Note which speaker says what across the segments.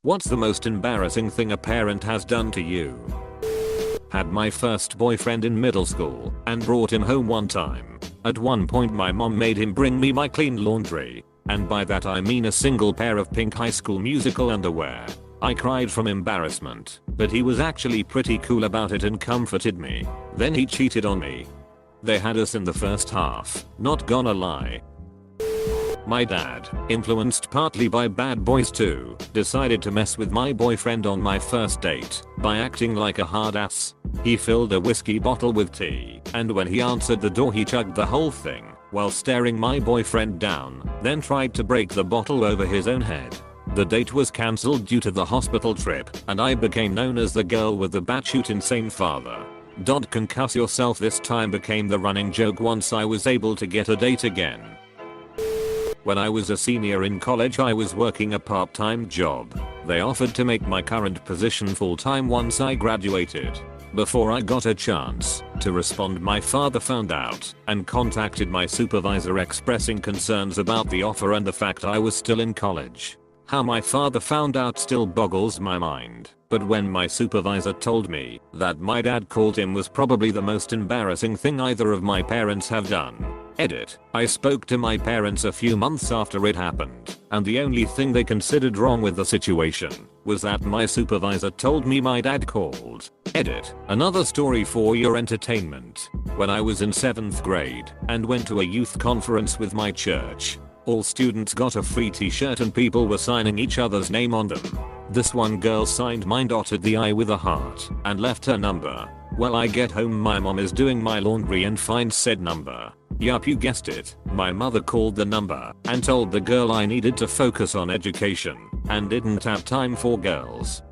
Speaker 1: What's the most embarrassing thing a parent has done to you? Had my first boyfriend in middle school and brought him home one time. At one point my mom made him bring me my clean laundry. And by that I mean a single pair of pink High School Musical underwear. I cried from embarrassment, but he was actually pretty cool about it and comforted me. Then he cheated on me. They had us in the first half, not gonna lie. My dad, influenced partly by Bad Boys 2, decided to mess with my boyfriend on my first date by acting like a hard ass. He filled a whiskey bottle with tea, and when he answered the door he chugged the whole thing while staring my boyfriend down, then tried to break the bottle over his own head. The date was cancelled due to the hospital trip, and I became known as the girl with the batshit insane father. Concuss yourself this time became the running joke once I was able to get a date again. When I was a senior in college I was working a part-time job. They offered to make my current position full-time once I graduated. Before I got a chance to respond my father found out and contacted my supervisor expressing concerns about the offer and the fact I was still in college. How my father found out still boggles my mind, but when my supervisor told me that my dad called him was probably the most embarrassing thing either of my parents have done. Edit. I spoke to my parents a few months after it happened, and the only thing they considered wrong with the situation was that my supervisor told me my dad called. Edit. Another story for your entertainment. When I was in 7th grade and went to a youth conference with my church, all students got a free t-shirt and people were signing each other's name on them. This one girl signed mine, dotted the I with a heart, and left her number. Well, I get home, my mom is doing my laundry and finds said number. Yup, you guessed it. My mother called the number and told the girl I needed to focus on education and didn't have time for girls.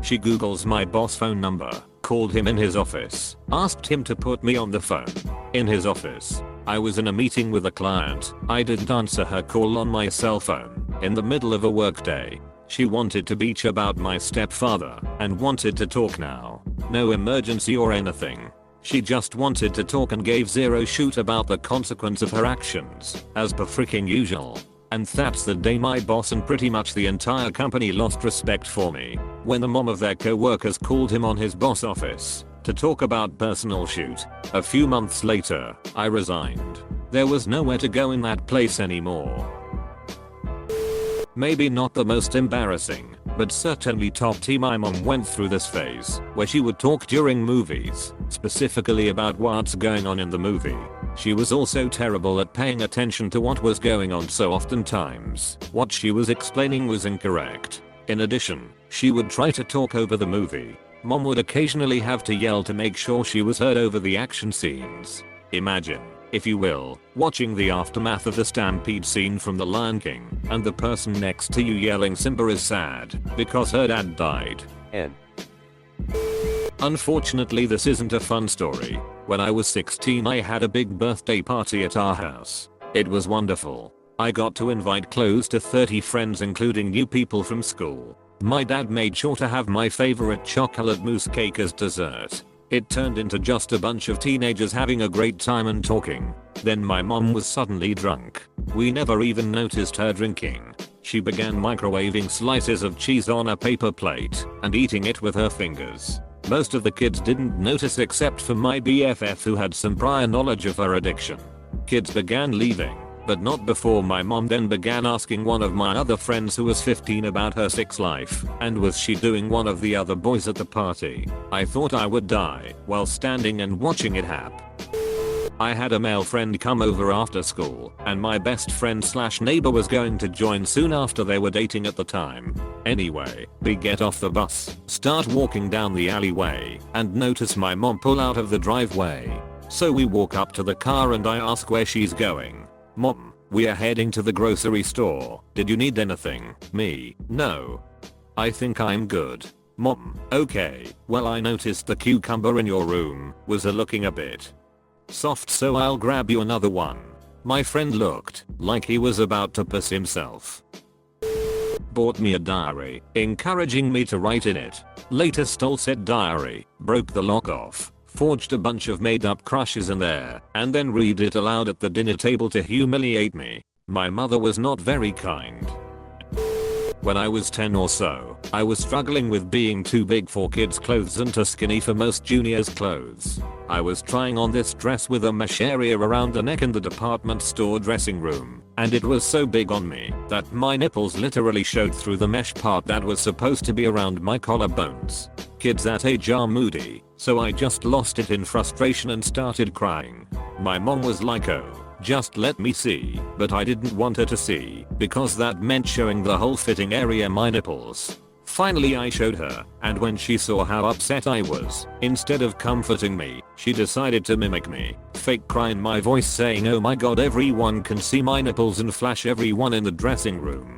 Speaker 1: She Googles my boss phone number, called him in his office, asked him to put me on the phone. In his office, I was in a meeting with a client. I didn't answer her call on my cell phone in the middle of a workday. She wanted to bitch about my stepfather and wanted to talk now. No emergency or anything. She just wanted to talk and gave zero shoot about the consequence of her actions, as per freaking usual. And that's the day my boss and pretty much the entire company lost respect for me, when the mom of their co-workers called him on his boss office to talk about personal shoot. A few months later, I resigned. There was nowhere to go in that place anymore. Maybe not the most embarrassing, but certainly top tier. My mom went through this phase where she would talk during movies, specifically about what's going on in the movie. She was also terrible at paying attention to what was going on, so oftentimes what she was explaining was incorrect. In addition, she would try to talk over the movie. Mom would occasionally have to yell to make sure she was heard over the action scenes. Imagine, if you will, watching the aftermath of the stampede scene from The Lion King, and the person next to you yelling Simba is sad because her dad died. Unfortunately, this isn't a fun story. When I was 16 I had a big birthday party at our house. It was wonderful. I got to invite close to 30 friends including new people from school. My dad made sure to have my favorite chocolate mousse cake as dessert. It turned into just a bunch of teenagers having a great time and talking. Then my mom was suddenly drunk. We never even noticed her drinking. She began microwaving slices of cheese on a paper plate and eating it with her fingers. Most of the kids didn't notice except for my BFF who had some prior knowledge of her addiction. Kids began leaving, but not before my mom then began asking one of my other friends who was 15 about her sex life and was she doing one of the other boys at the party. I thought I would die while standing and watching it happen. I had a male friend come over after school and my best friend slash neighbor was going to join soon after. They were dating at the time. Anyway, we get off the bus, start walking down the alleyway and notice my mom pull out of the driveway. So we walk up to the car and I ask where she's going. Mom, we are heading to the grocery store. Did you need anything? Me, no. I think I'm good. Mom, okay. Well, I noticed the cucumber in your room was looking a bit soft, so I'll grab you another one. My friend looked like he was about to piss himself. Bought me a diary, encouraging me to write in it. Later stole said diary, broke the lock off, forged a bunch of made up crushes in there, and then read it aloud at the dinner table to humiliate me. My mother was not very kind. When I was 10 or so, I was struggling with being too big for kids' clothes and too skinny for most juniors' clothes. I was trying on this dress with a mesh area around the neck in the department store dressing room, and it was so big on me that my nipples literally showed through the mesh part that was supposed to be around my collarbones. Kids that age are moody, so I just lost it in frustration and started crying. My mom was like, "Oh, just let me see," but I didn't want her to see because that meant showing the whole fitting area, my nipples. Finally I showed her, and when she saw how upset I was, instead of comforting me, she decided to mimic me, fake cry in my voice saying, "Oh my god, everyone can see my nipples," and flash everyone in the dressing room.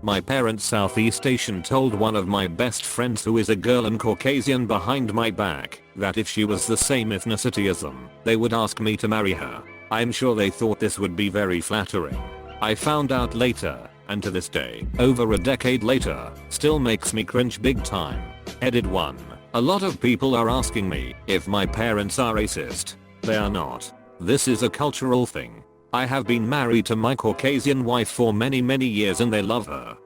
Speaker 1: My parents' Southeast Asian told one of my best friends, who is a girl and Caucasian, behind my back, that if she was the same ethnicity as them, they would ask me to marry her. I'm sure they thought this would be very flattering. I found out later, and to this day, over a decade later, still makes me cringe big time. Edit 1. A lot of people are asking me if my parents are racist. They are not. This is a cultural thing. I have been married to my Caucasian wife for many years and they love her.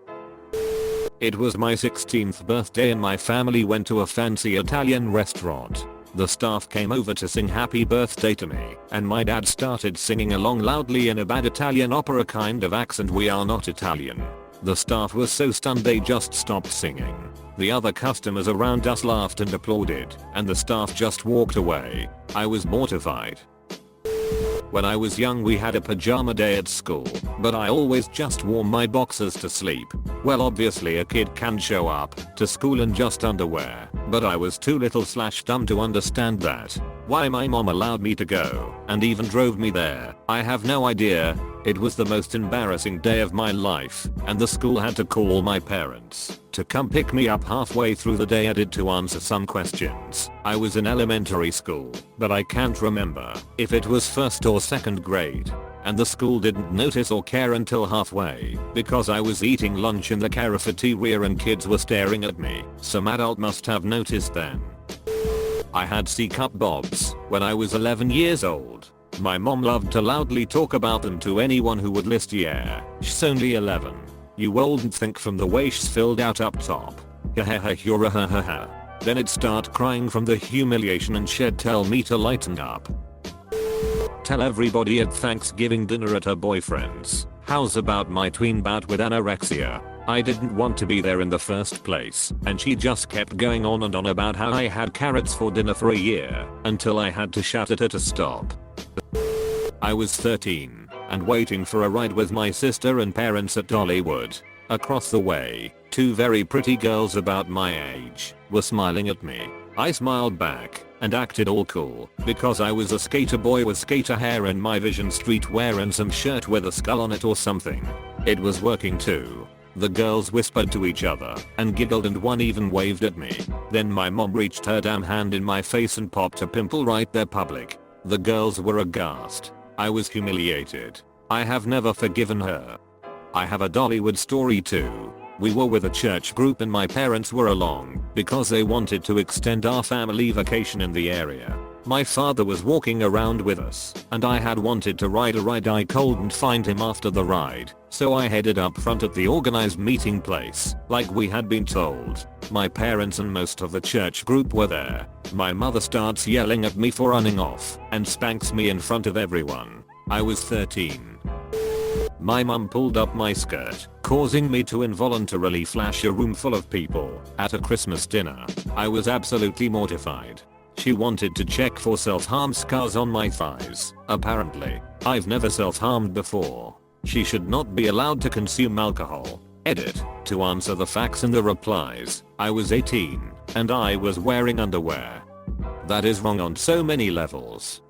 Speaker 1: It was my 16th birthday and my family went to a fancy Italian restaurant. The staff came over to sing happy birthday to me, and my dad started singing along loudly in a bad Italian opera kind of accent. We are not Italian. The staff was so stunned they just stopped singing. The other customers around us laughed and applauded, and the staff just walked away. I was mortified. When I was young we had a pajama day at school, but I always just wore my boxers to sleep. Well, obviously a kid can show up to school in just underwear, but I was too little/dumb to understand that. Why my mom allowed me to go, and even drove me there, I have no idea. It was the most embarrassing day of my life, and the school had to call my parents to come pick me up halfway through the day. I did to answer some questions. I was in elementary school, but I can't remember if it was first or second grade. And the school didn't notice or care until halfway, because I was eating lunch in the cafeteria and kids were staring at me. Some adult must have noticed then. I had C-cup bobs when I was 11 years old. My mom loved to loudly talk about them to anyone who would list. "Yeah, she's only 11. You wouldn't think from the way she's filled out up top. Hahaha, you're a ha. Then it'd start crying from the humiliation and she'd tell me to lighten up. Tell everybody at Thanksgiving dinner at her boyfriend's house about my tween bout with anorexia. I didn't want to be there in the first place, and she just kept going on and on about how I had carrots for dinner for a year, until I had to shout at her to stop. I was 13 and waiting for a ride with my sister and parents at Dollywood. Across the way, two very pretty girls about my age were smiling at me. I smiled back and acted all cool because I was a skater boy with skater hair and my vision streetwear and some shirt with a skull on it or something. It was working too. The girls whispered to each other and giggled and one even waved at me. Then my mom reached her damn hand in my face and popped a pimple right there public. The girls were aghast. I was humiliated. I have never forgiven her. I have a Dollywood story too. We were with a church group and my parents were along because they wanted to extend our family vacation in the area. My father was walking around with us and I had wanted to ride a ride. I couldn't find him after the ride, so I headed up front at the organized meeting place like we had been told. My parents and most of the church group were there. My mother starts yelling at me for running off and spanks me in front of everyone. I was 13. My mum pulled up my skirt, causing me to involuntarily flash a room full of people at a Christmas dinner. I was absolutely mortified. She wanted to check for self-harm scars on my thighs. Apparently, I've never self-harmed before. She should not be allowed to consume alcohol. Edit. To answer the facts in the replies, I was 18 and I was wearing underwear. That is wrong on so many levels.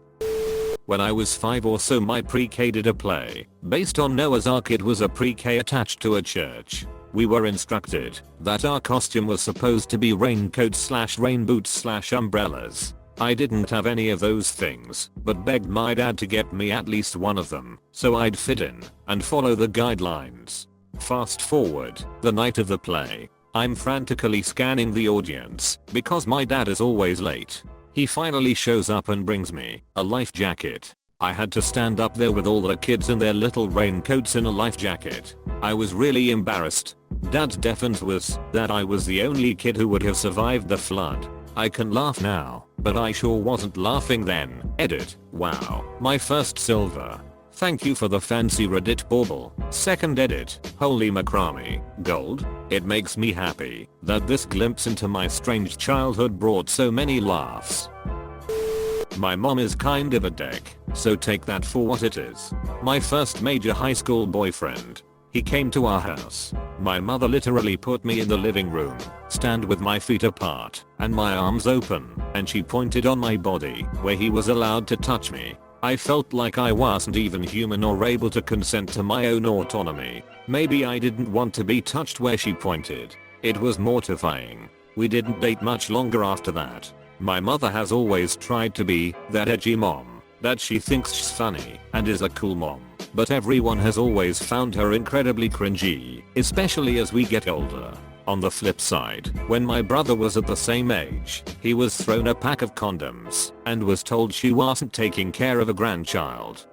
Speaker 1: When I was 5 or so, my pre-K did a play based on Noah's Ark. It was a pre-K attached to a church. We were instructed that our costume was supposed to be raincoats/rain boots/umbrellas. I didn't have any of those things, but begged my dad to get me at least one of them so I'd fit in and follow the guidelines. Fast forward, the night of the play. I'm frantically scanning the audience because my dad is always late. He finally shows up and brings me a life jacket. I had to stand up there with all the kids in their little raincoats in a life jacket. I was really embarrassed. Dad's defense was that I was the only kid who would have survived the flood. I can laugh now, but I sure wasn't laughing then. Edit. Wow, my first silver. Thank you for the fancy Reddit bauble. Second edit. Holy macrame. Gold? It makes me happy that this glimpse into my strange childhood brought so many laughs. My mom is kind of a dick, so take that for what it is. My first major high school boyfriend. He came to our house. My mother literally put me in the living room, stand with my feet apart and my arms open, and she pointed on my body where he was allowed to touch me. I felt like I wasn't even human or able to consent to my own autonomy. Maybe I didn't want to be touched where she pointed. It was mortifying. We didn't date much longer after that. My mother has always tried to be that edgy mom that she thinks she's funny and is a cool mom, but everyone has always found her incredibly cringy, especially as we get older. On the flip side, when my brother was at the same age, he was thrown a pack of condoms and was told she wasn't taking care of a grandchild.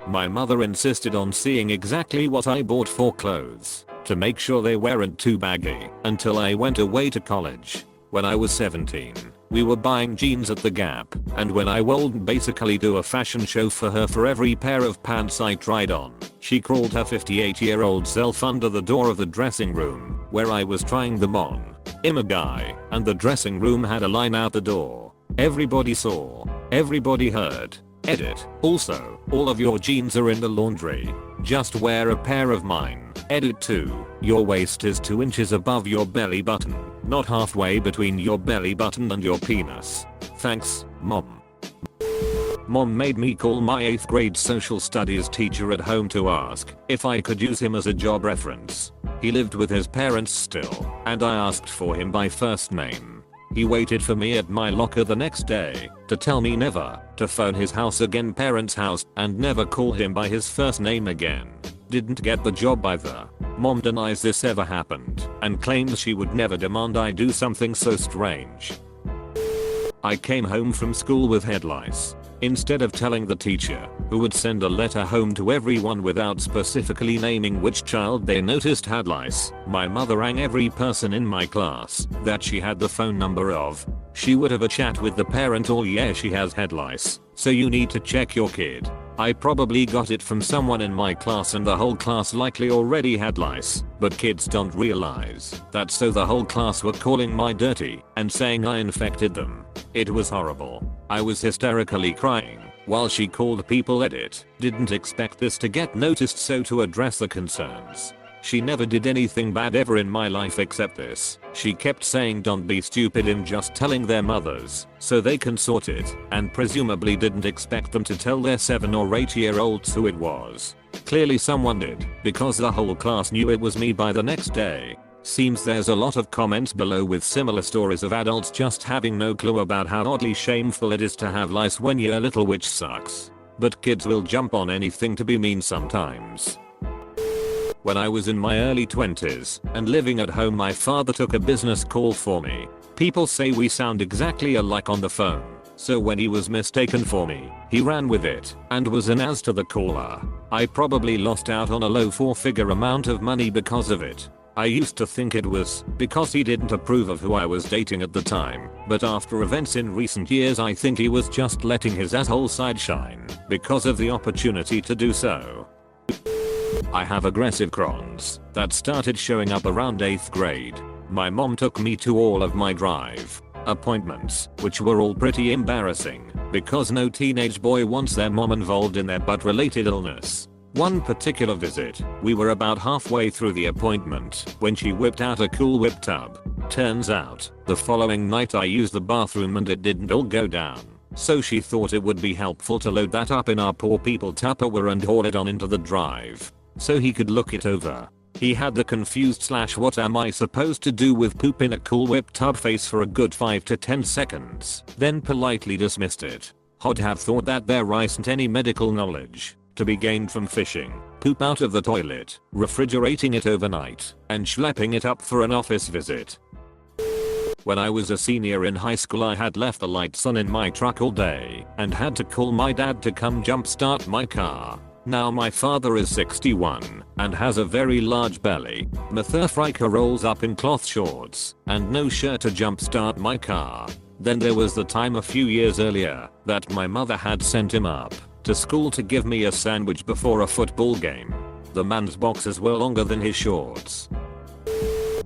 Speaker 1: My mother insisted on seeing exactly what I bought for clothes to make sure they weren't too baggy until I went away to college. When I was 17, we were buying jeans at the Gap, and when I would basically do a fashion show for her for every pair of pants I tried on, she crawled her 58-year-old self under the door of the dressing room where I was trying them on. I'm a guy, and the dressing room had a line out the door. Everybody saw. Everybody heard. Edit. Also, all of your jeans are in the laundry. Just wear a pair of mine. Edit 2. Your waist is 2 inches above your belly button, not halfway between your belly button and your penis. Thanks, Mom. Mom made me call my 8th grade social studies teacher at home to ask if I could use him as a job reference. He lived with his parents still, and I asked for him by first name. He waited for me at my locker the next day to tell me never to phone his house again, parents' house, and never call him by his first name again. Didn't get the job either. Mom denies this ever happened and claims she would never demand I do something so strange. I came home from school with head lice. Instead of telling the teacher, who would send a letter home to everyone without specifically naming which child they noticed had lice, my mother rang every person in my class that she had the phone number of. She would have a chat with the parent, or yeah, she has head lice, so you need to check your kid. I probably got it from someone in my class, and the whole class likely already had lice, but kids don't realize that, so the whole class were calling me dirty and saying I infected them. It was horrible. I was hysterically crying while she called people. Edit. Didn't expect this to get noticed, so to address the concerns. She never did anything bad ever in my life except this. She kept saying don't be stupid in just telling their mothers so they can sort it, and presumably didn't expect them to tell their 7 or 8-year-olds who it was. Clearly someone did, because the whole class knew it was me by the next day. Seems there's a lot of comments below with similar stories of adults just having no clue about how oddly shameful it is to have lice when you're little, which sucks. But kids will jump on anything to be mean sometimes. When I was in my early 20s and living at home, my father took a business call for me. People say we sound exactly alike on the phone, so when he was mistaken for me, he ran with it and was an ass to the caller. I probably lost out on a low 4-figure amount of money because of it. I used to think it was because he didn't approve of who I was dating at the time, but after events in recent years I think he was just letting his asshole side shine because of the opportunity to do so. I have aggressive crons that started showing up around 8th grade. My mom took me to all of my drive appointments, which were all pretty embarrassing because no teenage boy wants their mom involved in their butt-related illness. One particular visit, we were about halfway through the appointment when she whipped out a Cool Whip tub. Turns out, the following night I used the bathroom and it didn't all go down. So she thought it would be helpful to load that up in our poor people Tupperware and haul it on into the drive so he could look it over. He had the confused / what am I supposed to do with poop in a Cool Whip tub face for a good 5 to 10 seconds, then politely dismissed it. I'd have thought that there isn't any medical knowledge to be gained from fishing poop out of the toilet, refrigerating it overnight, and schlepping it up for an office visit. When I was a senior in high school, I had left the lights on in my truck all day and had to call my dad to come jumpstart my car. Now my father is 61 and has a very large belly. Motherfucker rolls up in cloth shorts and no shirt to jumpstart my car. Then there was the time a few years earlier that my mother had sent him up to school to give me a sandwich before a football game. The man's boxers were longer than his shorts.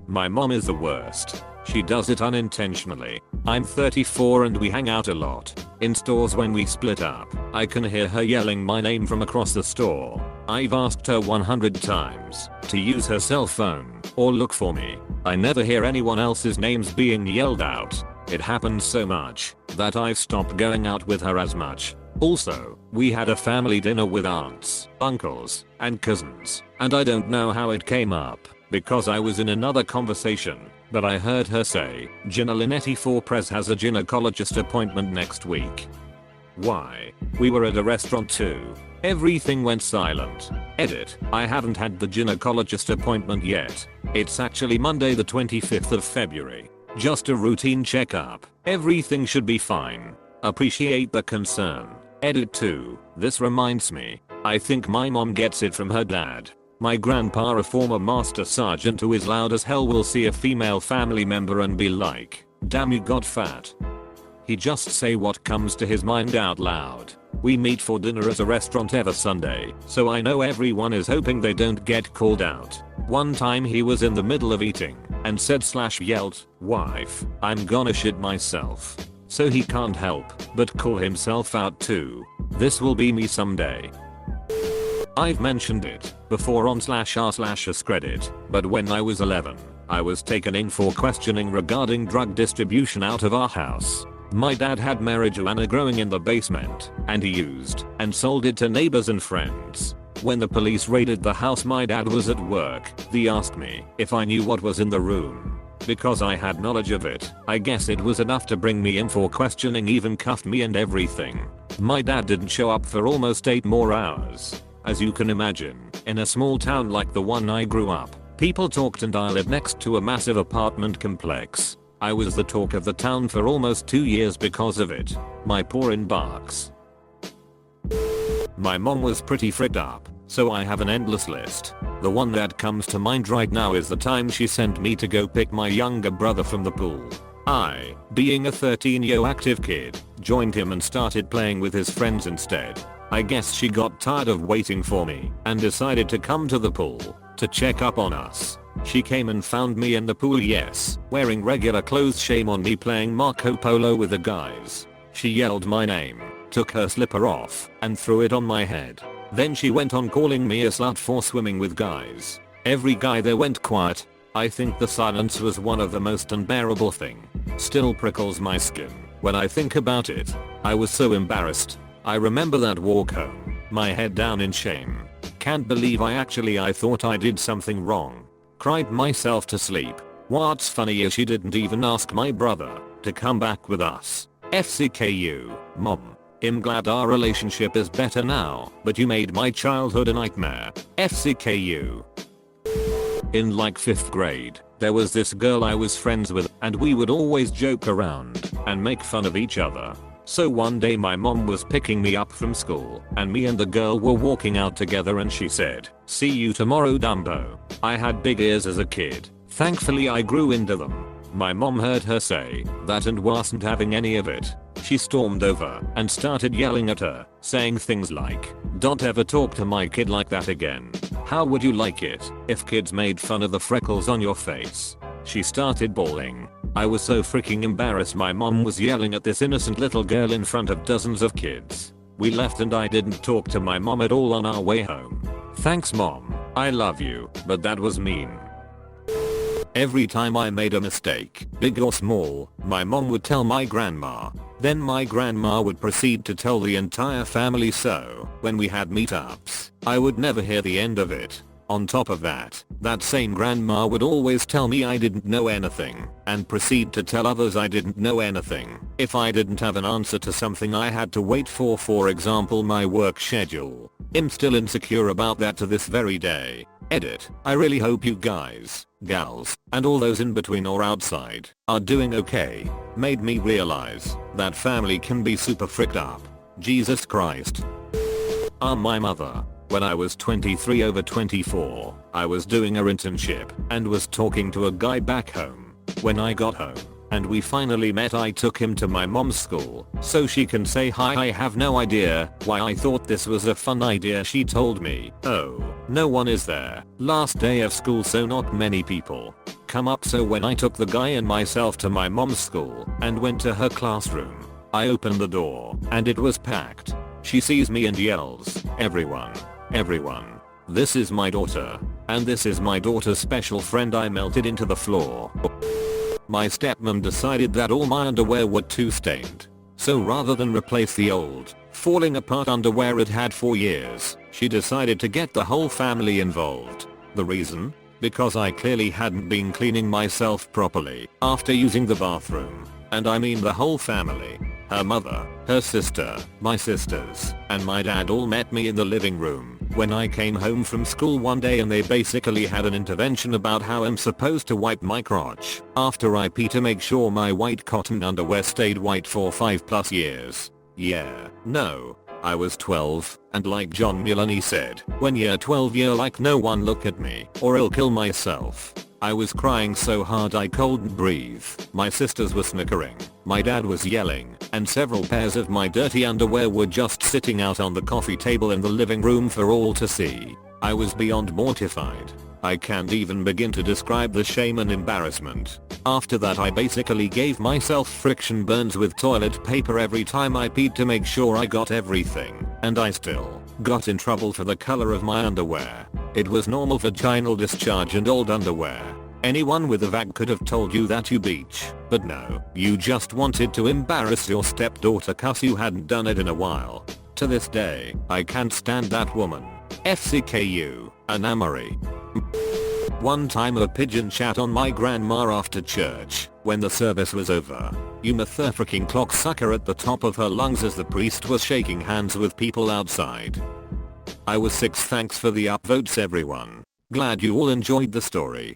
Speaker 1: My mom is the worst. She does it unintentionally. I'm 34 and we hang out a lot. In stores when we split up, I can hear her yelling my name from across the store. I've asked her 100 times to use her cell phone or look for me. I never hear anyone else's names being yelled out. It happens so much that I've stopped going out with her as much. Also, we had a family dinner with aunts, uncles, and cousins, and I don't know how it came up because I was in another conversation, but I heard her say, Gina Linetti for Prez has a gynecologist appointment next week. Why? We were at a restaurant too. Everything went silent. Edit. I haven't had the gynecologist appointment yet. It's actually Monday the 25th of February. Just a routine checkup. Everything should be fine. Appreciate the concern. Edit 2. This reminds me. I think my mom gets it from her dad. My grandpa, a former master sergeant who is loud as hell, will see a female family member and be like, damn, you got fat. He just say what comes to his mind out loud. We meet for dinner at a restaurant every Sunday, so I know everyone is hoping they don't get called out. One time he was in the middle of eating and said/yelled, wife, I'm gonna shit myself. So he can't help but call himself out too. This will be me someday. I've mentioned it before on /r/AskReddit, but when I was 11, I was taken in for questioning regarding drug distribution out of our house. My dad had marijuana growing in the basement, and he used and sold it to neighbors and friends. When the police raided the house, my dad was at work. They asked me if I knew what was in the room. Because I had knowledge of it, I guess it was enough to bring me in for questioning, even cuffed me and everything. My dad didn't show up for almost 8 more hours. As you can imagine, in a small town like the one I grew up, people talked, and I lived next to a massive apartment complex. I was the talk of the town for almost 2 years because of it. My poor inbox. My mom was pretty freaked up, so I have an endless list. The one that comes to mind right now is the time she sent me to go pick my younger brother from the pool. I, being a 13-year active kid, joined him and started playing with his friends instead. I guess she got tired of waiting for me and decided to come to the pool to check up on us. She came and found me in the pool, yes, wearing regular clothes. Shame on me playing Marco Polo with the guys. She yelled my name, took her slipper off, and threw it on my head. Then she went on calling me a slut for swimming with guys. Every guy there went quiet. I think the silence was one of the most unbearable thing. Still prickles my skin when I think about it. I was so embarrassed. I remember that walk home, my head down in shame. Can't believe I thought I did something wrong. Cried myself to sleep. What's funny is she didn't even ask my brother to come back with us. FCKU, mom. I'm glad our relationship is better now, but you made my childhood a nightmare. FCKU. In like 5th grade, there was this girl I was friends with, and we would always joke around and make fun of each other. So one day my mom was picking me up from school, and me and the girl were walking out together, and she said, see you tomorrow, Dumbo. I had big ears as a kid. Thankfully I grew into them. My mom heard her say that and wasn't having any of it. She stormed over and started yelling at her, saying things like, don't ever talk to my kid like that again. How would you like it if kids made fun of the freckles on your face? She started bawling. I was so freaking embarrassed. My mom was yelling at this innocent little girl in front of dozens of kids. We left and I didn't talk to my mom at all on our way home. Thanks mom, I love you, but that was mean. Every time I made a mistake, big or small, my mom would tell my grandma. Then my grandma would proceed to tell the entire family, so when we had meetups, I would never hear the end of it. On top of that, that same grandma would always tell me I didn't know anything, and proceed to tell others I didn't know anything. If I didn't have an answer to something I had to wait for example my work schedule. I'm still insecure about that to this very day. Edit. I really hope you guys, gals, and all those in between or outside are doing okay. Made me realize that family can be super fricked up. Jesus Christ. My mother. When I was 23 over 24, I was doing a internship and was talking to a guy back home. When I got home and we finally met, I took him to my mom's school so she can say hi. I have no idea why I thought this was a fun idea. She told me, oh, no one is there. Last day of school, so not many people come up. So when I took the guy and myself to my mom's school and went to her classroom, I opened the door and it was packed. She sees me and yells, everyone, this is my daughter, and this is my daughter's special friend. I melted into the floor. My stepmom decided that all my underwear were too stained. So rather than replace the old, falling apart underwear it had for years, she decided to get the whole family involved. The reason? Because I clearly hadn't been cleaning myself properly after using the bathroom. And I mean the whole family. Her mother, her sister, my sisters, and my dad all met me in the living room when I came home from school one day, and they basically had an intervention about how I'm supposed to wipe my crotch after I pee to make sure my white cotton underwear stayed white for 5+ years. Yeah, no. I was 12, and like John Mulaney said, when you're 12 you're like, no one look at me or I'll kill myself. I was crying so hard I couldn't breathe. My sisters were snickering, my dad was yelling, and several pairs of my dirty underwear were just sitting out on the coffee table in the living room for all to see. I was beyond mortified. I can't even begin to describe the shame and embarrassment. After that I basically gave myself friction burns with toilet paper every time I peed to make sure I got everything, and I still got in trouble for the color of my underwear. It was normal vaginal discharge and old underwear. Anyone with a vag could have told you that, you beach, but no, you just wanted to embarrass your stepdaughter cause you hadn't done it in a while. To this day, I can't stand that woman. FCKU, Anamari. One time a pigeon shat on my grandma after church when the service was over. You motherfucking clocksucker at the top of her lungs as the priest was shaking hands with people outside. I was 6. Thanks for the upvotes everyone. Glad you all enjoyed the story.